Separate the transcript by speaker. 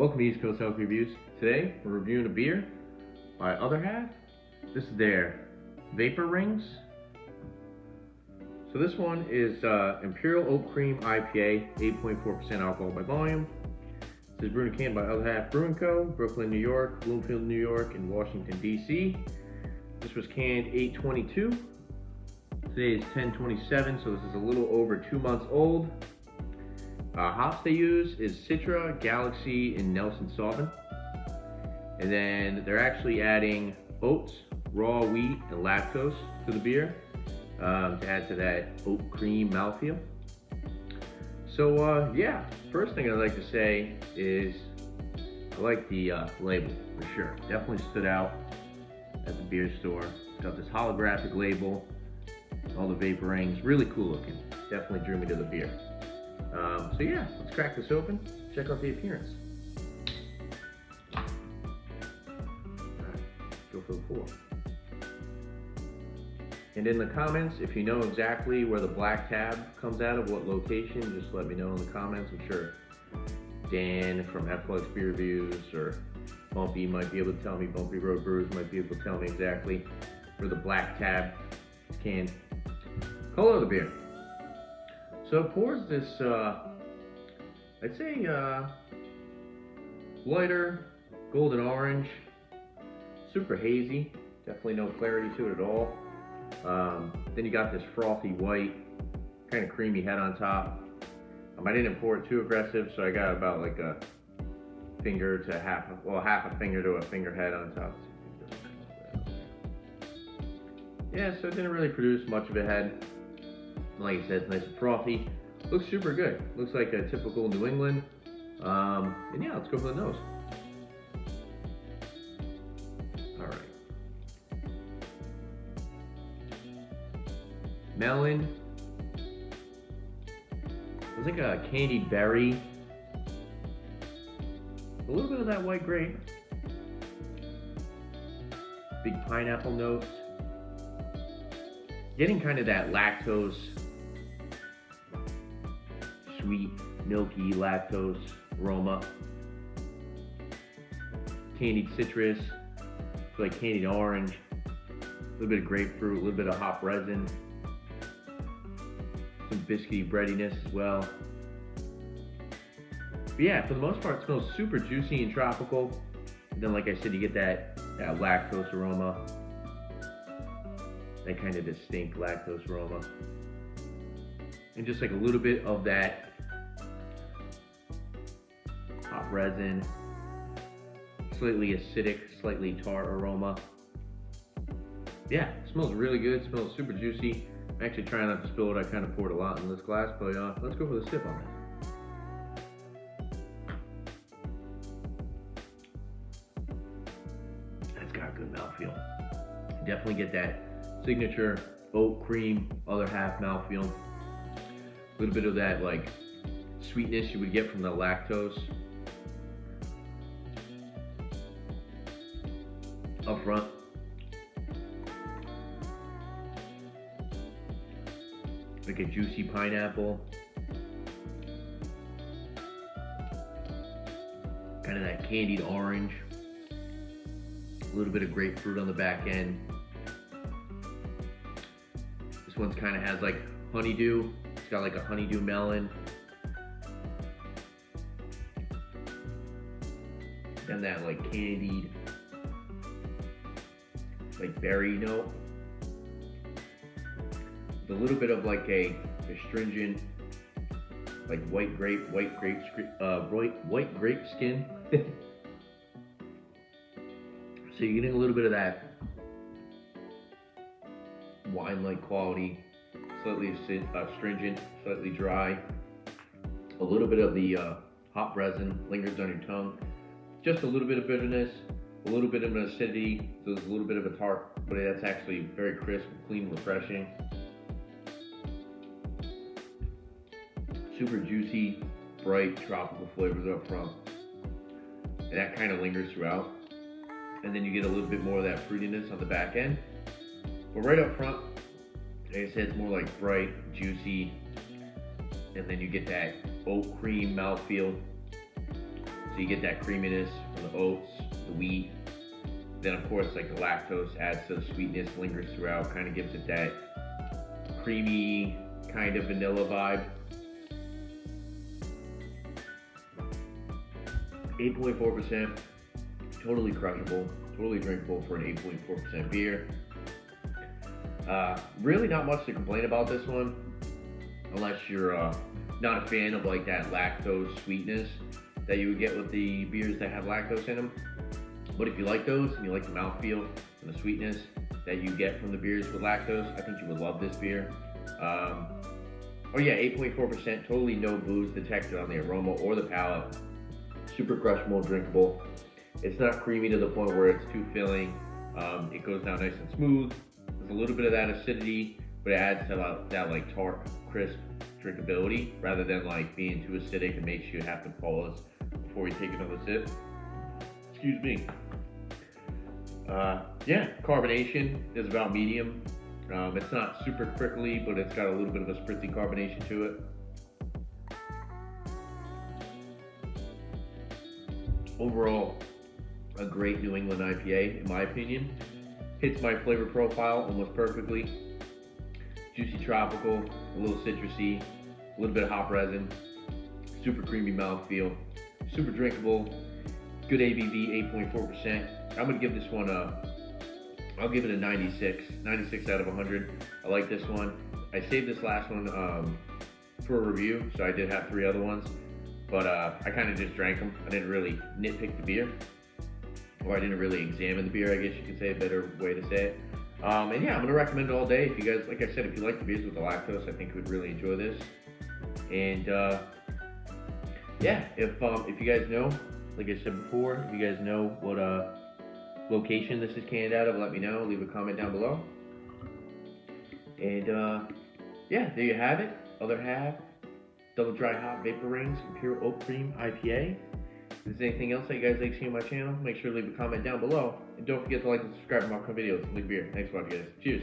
Speaker 1: Welcome to East Coast Health Reviews. Today we're reviewing a beer by Other Half. This is their Vapor Ringz. So this one is Imperial Oak Cream IPA, 8.4% alcohol by volume. This is brewed and canned by Other Half Brewing Co., Brooklyn, New York, Bloomfield, New York, and Washington, D.C. This was canned 8/22. Today is 10/27, so this is a little over 2 months old. Hops they use is Citra, Galaxy, and Nelson Sauvin. And then they're actually adding oats, raw wheat, and lactose to the beer to add to that oat cream mouthfeel. So yeah, first thing I'd like to say is I like the label for sure. Definitely stood out at the beer store. It's got this holographic label, all the Vapor Ringz, really cool looking. Definitely drew me to the beer. So yeah, let's crack this open, check out the appearance. Alright, go for the pour. And in the comments, if you know exactly where the black tab comes out of, what location, just let me know in the comments. I'm sure Dan from FLX Beer Reviews or Bumpy might be able to tell me, Bumpy Road Brewers might be able to tell me exactly where the black tab is canned. Color of the beer. So it pours this, I'd say lighter golden orange, super hazy, definitely no clarity to it at all. Then you got this frothy white, kind of creamy head on top. I didn't pour it too aggressive, so I got about like a finger to half a finger to a finger head on top. Yeah, so it didn't really produce much of a head. Like I said, it's nice and frothy. Looks super good. Looks like a typical New England. And yeah, let's go for the nose. All right. Melon. It's like a candied berry. A little bit of that white grape. Big pineapple notes. Getting kind of that lactose, sweet, milky lactose aroma. Candied citrus, like candied orange, a little bit of grapefruit, a little bit of hop resin, some biscuity breadiness as well. But yeah, for the most part, it smells super juicy and tropical. And then, like I said, you get that lactose aroma. That kind of distinct lactose aroma. And just like a little bit of that hop resin, slightly acidic, slightly tart aroma. Yeah, it smells really good, it smells super juicy. I'm actually trying not to spill it, I kind of poured a lot in this glass, but let's go for the sip on it. That's got a good mouthfeel. Definitely get that signature oat cream, Other Half mouthfeel. A little bit of that like sweetness you would get from the lactose up front. Like a juicy pineapple. Kind of that candied orange. A little bit of grapefruit on the back end. This one kind of has like honeydew. It's got like a honeydew melon. And that like candied, like berry note. With a little bit of like a astringent, like white grape skin. So you're getting a little bit of that wine-like quality, slightly astringent, slightly dry. A little bit of the hop resin lingers on your tongue. Just a little bit of bitterness, a little bit of an acidity, so there's a little bit of a tart, but that's actually very crisp, clean, refreshing. Super juicy, bright, tropical flavors up front. And that kind of lingers throughout. And then you get a little bit more of that fruitiness on the back end. But right up front, like I said, it's more like bright, juicy, and then you get that oat cream mouthfeel. So you get that creaminess from the oats, the wheat. Then of course, like the lactose adds to the sweetness, lingers throughout, kind of gives it that creamy kind of vanilla vibe. 8.4%, totally crushable, totally drinkable for an 8.4% beer. Really not much to complain about this one, unless you're not a fan of like that lactose sweetness that you would get with the beers that have lactose in them. But if you like those and you like the mouthfeel and the sweetness that you get from the beers with lactose, I think you would love this beer. Oh yeah, 8.4%, totally no booze detected on the aroma or the palate. Super crushable, drinkable. It's not creamy to the point where it's too filling. It goes down nice and smooth. There's a little bit of that acidity, but it adds to that like tart, crisp drinkability rather than like being too acidic and makes you have to pause before you take another sip. Excuse me. Yeah, carbonation is about medium. It's not super prickly, but it's got a little bit of a spritzy carbonation to it. Overall, a great New England IPA, in my opinion. Hits my flavor profile almost perfectly. Juicy tropical, a little citrusy, a little bit of hop resin, super creamy mouthfeel, super drinkable, good ABV, 8.4%. I'm gonna give this one I'll give it a 96 out of 100. I like this one. I saved this last one for a review, so I did have 3 other ones, but I kind of just drank them. I didn't really nitpick the beer, or I didn't really examine the beer, I guess you could say, a better way to say it. And yeah, I'm gonna recommend it all day. If you guys, like I said, if you like the beers with the lactose, I think you would really enjoy this. And yeah, if you guys know, like I said before, if you guys know what location this is canned out of, let me know. Leave a comment down below. And yeah, there you have it. Other half, double dry hop vapor Ringz Imperial Oak Cream IPA. If there's anything else that you guys like seeing on my channel, make sure to leave a comment down below. And don't forget to like and subscribe to my upcoming videos. Leave beer. Thanks for watching, guys. Cheers.